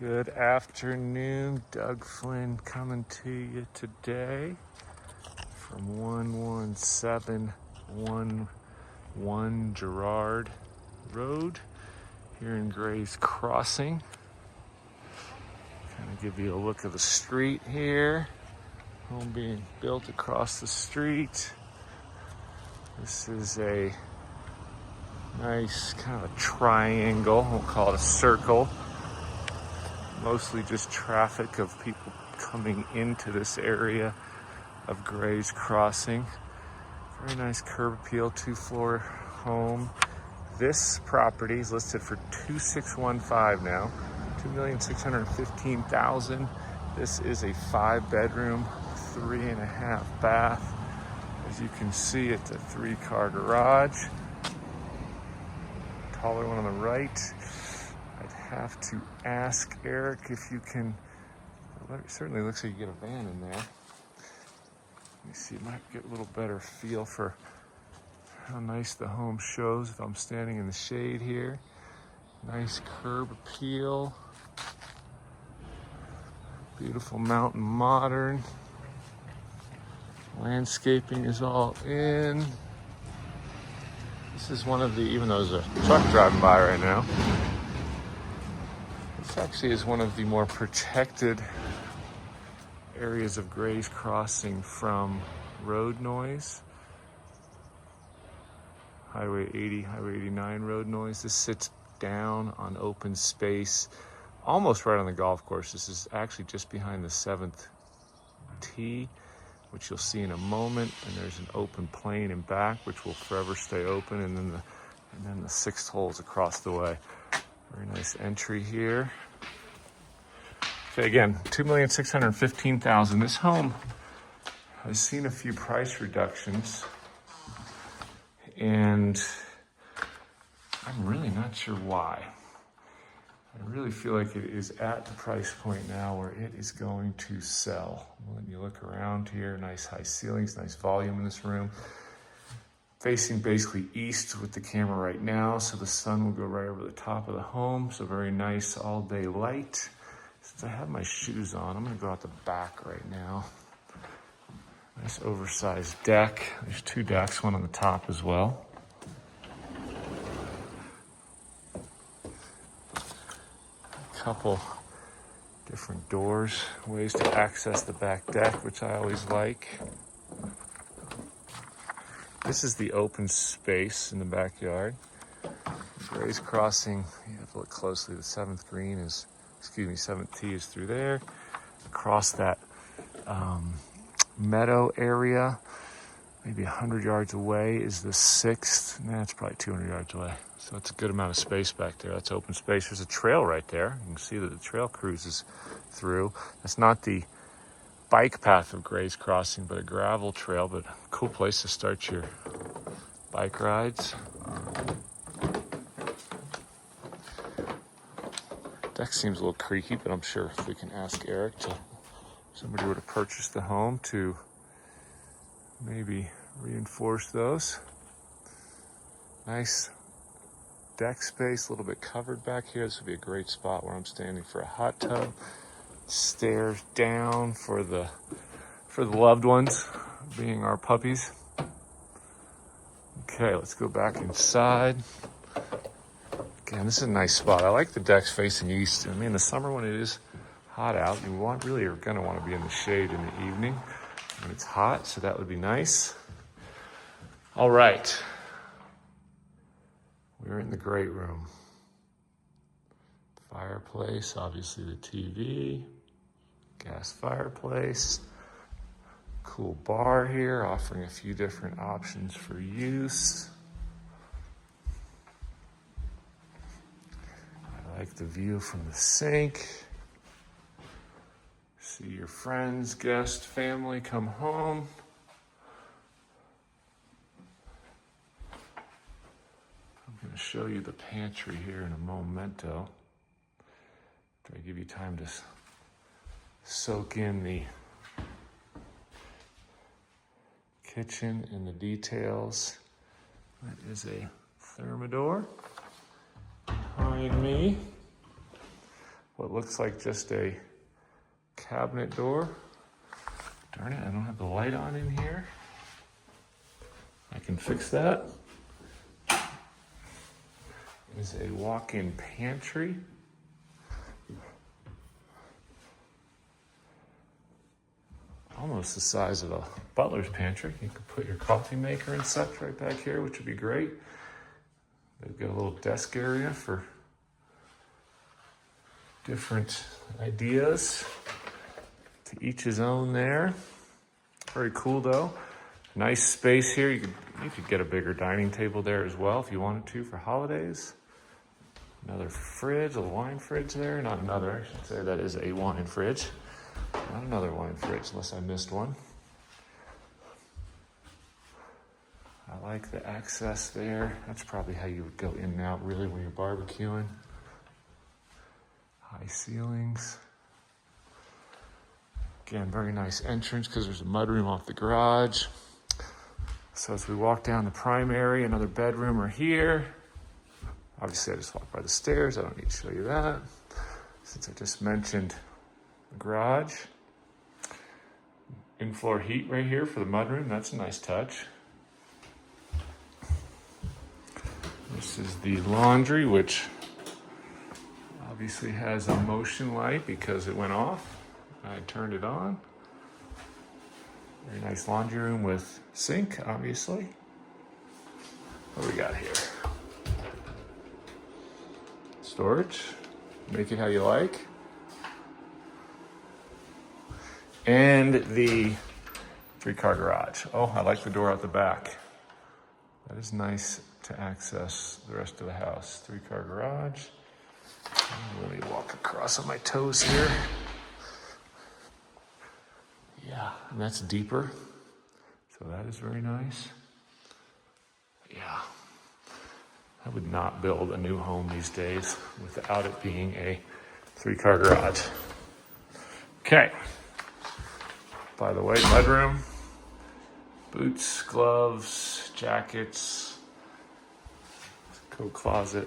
Good afternoon, Doug Flynn coming to you today from 11711 Ghirard Road here in Gray's Crossing. Kind of give you a look of the street here. Home being built across the street. This is a nice kind of a triangle, we'll call it a circle. Mostly just traffic of people coming into this area of Gray's Crossing. Very nice curb appeal, 2-floor home. This property is listed for $2,615 now, $2,615,000. This is a 5-bedroom, 3.5 bath. As you can see, it's a 3-car garage. Taller one on the right. I'd have to ask Eric if you can, it certainly looks like you get a van in there. Let me see, might get a little better feel for how nice the home shows if I'm standing in the shade here. Nice curb appeal. Beautiful mountain modern. Landscaping is all in. This is one of the, even though there's a truck driving by right now, this actually is one of the more protected areas of Gray's Crossing from road noise. Highway 80, Highway 89 road noise. This sits down on open space, almost right on the golf course. This is actually just behind the 7th tee, which you'll see in a moment. And there's an open plane in back, which will forever stay open. And then the 6th hole is across the way. Very nice entry here. Okay, again, $2,615,000. This home has seen a few price reductions, and I'm really not sure why. I really feel like it is at the price point now where it is going to sell. When you look around here, nice high ceilings, nice volume in this room. Facing basically east with the camera right now, so the sun will go right over the top of the home. So very nice all day light. Since I have my shoes on, I'm gonna go out the back right now. Nice oversized deck. There's 2 decks, one on the top as well. A couple different doors, ways to access the back deck, which I always like. This is the open space in the backyard. Gray's Crossing, you have to look closely, the 7th tee is through there. Across that meadow area, maybe 100 yards away is the 6th. It's probably 200 yards away. So it's a good amount of space back there. That's open space. There's a trail right there. You can see that the trail cruises through. That's not the bike path of Gray's Crossing, but a gravel trail, but a cool place to start your bike rides. Deck seems a little creaky, but I'm sure if we can ask Eric if somebody were to purchase the home to maybe reinforce those. Nice deck space, a little bit covered back here. This would be a great spot where I'm standing for a hot tub. Stairs down for the loved ones, being our puppies. Okay, let's go back inside. Again, this is a nice spot. I like the decks facing east. I mean, in the summer when it is hot out, you really are going to want to be in the shade in the evening when it's hot, so that would be nice. All right. We're in the great room. Fireplace, obviously the TV, gas fireplace, cool bar here, offering a few different options for use. I like the view from the sink. See your friends, guests, family come home. I'm going to show you the pantry here in a momento. Try to give you time to soak in the kitchen and the details. That is a thermidor behind me. what looks like just a cabinet door. Darn it, I don't have the light on in here. I can fix that. Is a walk-in pantry. Almost the size of a butler's pantry. You could put your coffee maker and such right back here, which would be great. They've got a little desk area for different ideas. To each his own there. Very cool though. Nice space here. You could get a bigger dining table there as well if you wanted to for holidays. Another fridge, a wine fridge there. Not another, I should say that is a wine fridge. Not another wine fridge unless I missed one. I like the access there. That's probably how you would go in and out really when you're barbecuing. High ceilings. Again, very nice entrance because there's a mudroom off the garage. So as we walk down the primary, another bedroom are here. Obviously, I just walked by the stairs. I don't need to show you that. Since I just mentioned the garage. In-floor heat right here for the mudroom. That's a nice touch. This is the laundry, which obviously has a motion light because it went off. I turned it on. Very nice laundry room with sink, obviously. What do we got here? Storage. Make it how you like. And the 3-car garage. Oh, I like the door out the back. That is nice to access the rest of the house. 3-car garage. Let me walk across on my toes here. Yeah, and that's deeper. So that is very nice. Yeah. I would not build a new home these days without it being a 3-car garage. Okay. By the way, mudroom, boots, gloves, jackets, coat closet,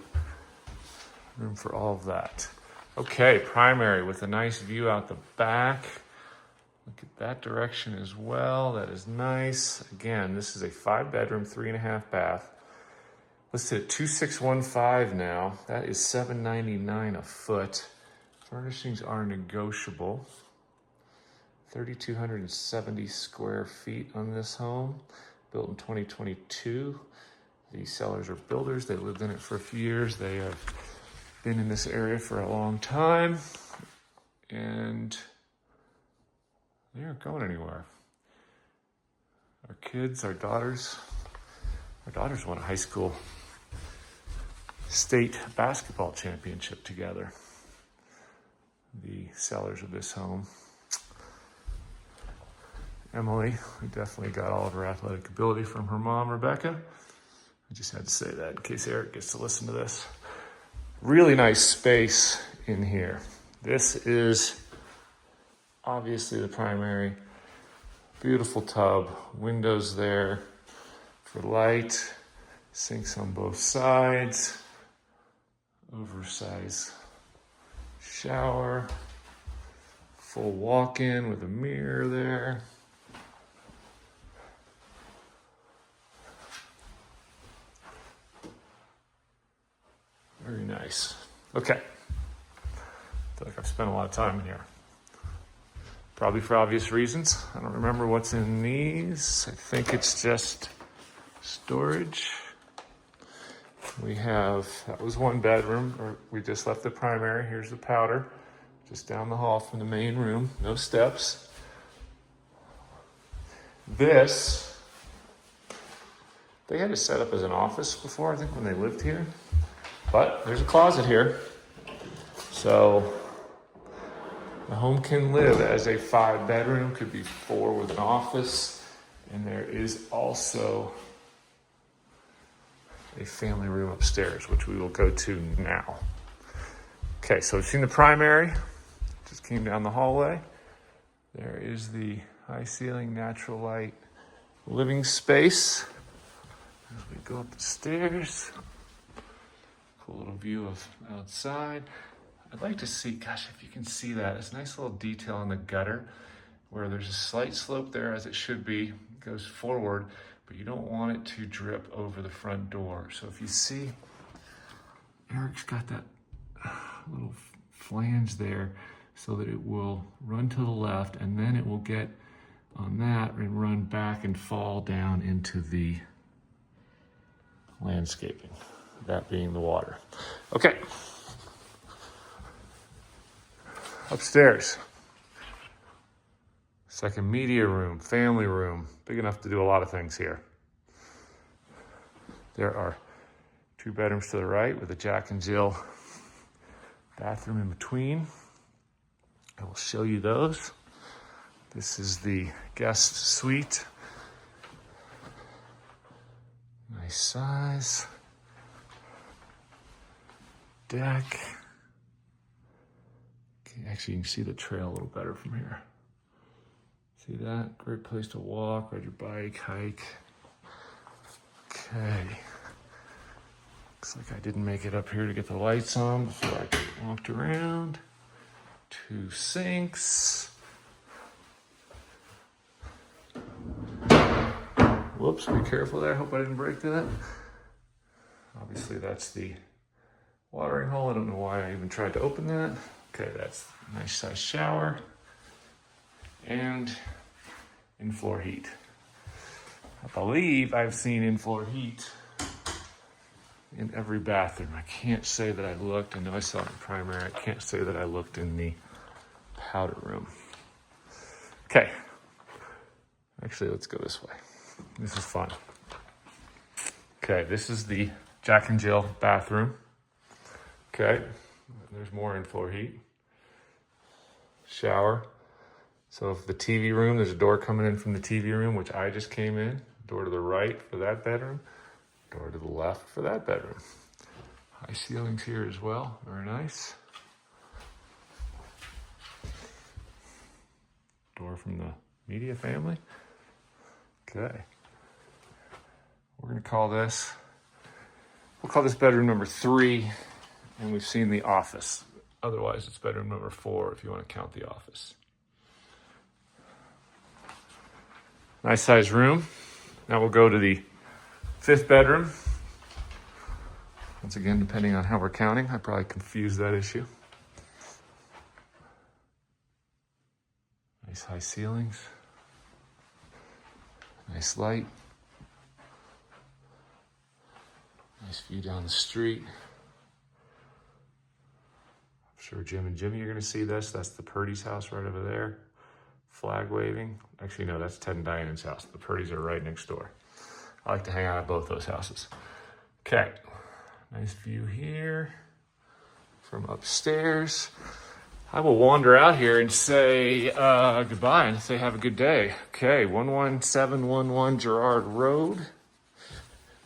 room for all of that. Okay, primary with a nice view out the back. Look at that direction as well. That is nice. Again, this is a 5-bedroom, 3.5 bath. Listed at $2,615 now. That is $799 a foot. Furnishings are negotiable. 3,270 square feet on this home. Built in 2022. The sellers are builders. They lived in it for a few years. They have been in this area for a long time. And they aren't going anywhere. Our kids, our daughters won a high school state basketball championship together. The sellers of this home. Emily, who definitely got all of her athletic ability from her mom, Rebecca. I just had to say that in case Eric gets to listen to this. Really nice space in here. This is obviously the primary. Beautiful tub, windows there for light, sinks on both sides, oversized shower, full walk-in with a mirror there. Very nice. Okay. I feel like I've spent a lot of time in here. Probably for obvious reasons. I don't remember what's in these. I think it's just storage. We have, that was 1 bedroom, or we just left the primary. Here's the powder, just down the hall from the main room. No steps. This, they had it set up as an office before, I think, when they lived here. But there's a closet here. So the home can live as a 5-bedroom, could be 4 with an office. And there is also a family room upstairs, which we will go to now. Okay, so we've seen the primary. Just came down the hallway. There is the high ceiling, natural light living space. As we go up the stairs. Cool little view of outside. I'd like to see, gosh, if you can see that, it's a nice little detail on the gutter where there's a slight slope there as it should be, it goes forward, but you don't want it to drip over the front door. So if you see, Eric's got that little flange there so that it will run to the left and then it will get on that and run back and fall down into the landscaping, that being the water. Okay. Upstairs. Second media room, family room, big enough to do a lot of things here. There are 2 bedrooms to the right with a Jack and Jill bathroom in between. I will show you those. This is the guest suite. Nice size. Deck. Okay, actually, you can see the trail a little better from here. See that? Great place to walk, ride your bike, hike. Okay. Looks like I didn't make it up here to get the lights on before I walked around. 2 sinks. Whoops, be careful there. Hope I didn't break that. Obviously, that's the watering hole. I don't know why I even tried to open that. Okay, that's a nice size shower. And in-floor heat. I believe I've seen in-floor heat in every bathroom. I can't say that I looked. I know I saw it in primary. I can't say that I looked in the powder room. Okay. Actually, let's go this way. This is fun. Okay, this is the Jack and Jill bathroom. Okay, there's more in-floor heat. Shower. So if the TV room, there's a door coming in from the TV room, which I just came in. Door to the right for that bedroom. Door to the left for that bedroom. High ceilings here as well, very nice. Door from the media family. Okay. We're gonna call this, we'll call this bedroom number 3, and we've seen the office. Otherwise, it's bedroom number 4 if you want to count the office. Nice size room. Now we'll go to the 5th bedroom. Once again, depending on how we're counting, I probably confused that issue. Nice high ceilings. Nice light. Nice view down the street. I'm sure Jim and Jimmy are gonna see this. That's the Purdy's house right over there. Flag waving. Actually, no, that's Ted and Diane's house. The Purdy's are right next door. I like to hang out at both those houses. Okay, nice view here from upstairs. I will wander out here and say goodbye and say have a good day. Okay, 11711 Ghirard Road.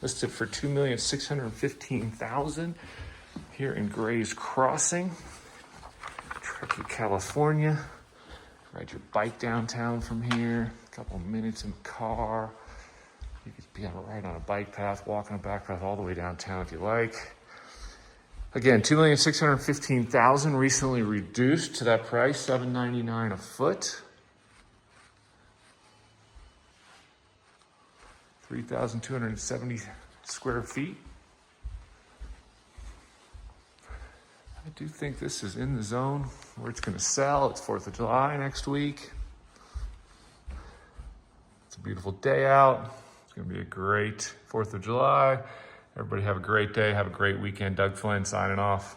Listed for $2,615,000 here in Gray's Crossing, Truckee, California. Ride your bike downtown from here, a couple minutes in the car. You could be right on a bike path, walk on a back path all the way downtown if you like. Again, $2,615,000, recently reduced to that price, $799 a foot. 3,270 square feet. I do think this is in the zone where it's going to sell. It's 4th of July next week. It's a beautiful day out. It's going to be a great 4th of July. Everybody have a great day. Have a great weekend. Doug Flynn signing off.